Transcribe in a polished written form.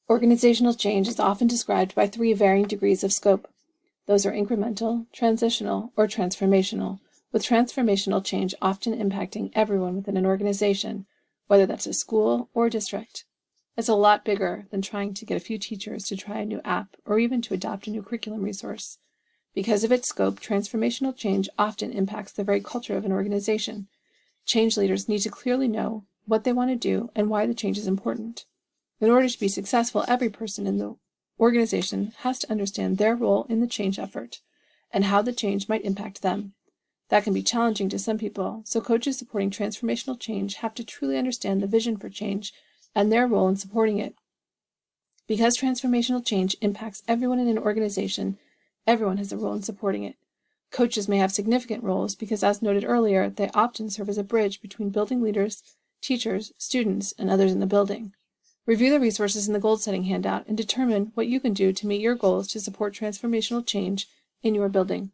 Organizational change is often described by three varying degrees of scope. Those are incremental, transitional, or transformational, with transformational change often impacting everyone within an organization, whether that's a school or district. It's a lot bigger than trying to get a few teachers to try a new app or even to adopt a new curriculum resource. Because of its scope, transformational change often impacts the very culture of an organization. Change leaders need to clearly know what they want to do and why the change is important. In order to be successful, every person in the organization has to understand their role in the change effort and how the change might impact them. That can be challenging to some people, so coaches supporting transformational change have to truly understand the vision for change and their role in supporting it. Because transformational change impacts everyone in an organization, everyone has a role in supporting it. Coaches may have significant roles because, as noted earlier, they often serve as a bridge between building leaders, teachers, students, and others in the building. Review the resources in the goal-setting handout and determine what you can do to meet your goals to support transformational change in your building.